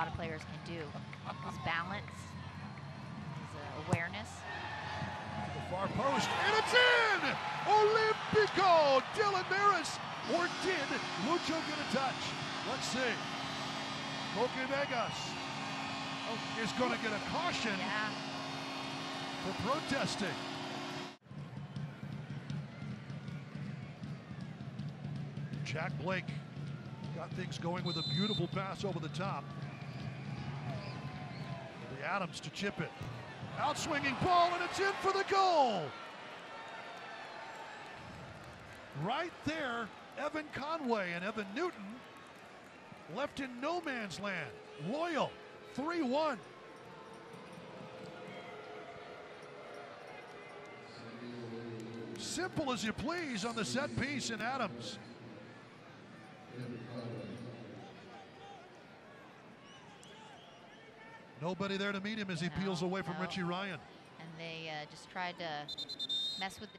lot of players can do. His balance, his awareness. To the far post, and it's in! Olympico! Dylan Maris, or did Lucho get a touch? Let's see. Coque Vegas is going to get a caution for protesting. Jack Blake got things going with a beautiful pass over the top. The Adams to chip it. Outswinging ball, and it's in for the goal. Right there, Evan Conway and Evan Newton left in no man's land. Loyal, 3-1. Simple as you please on the set piece in Adams. Nobody there to meet him as he peels away from Richie Ryan. And they just tried to mess with the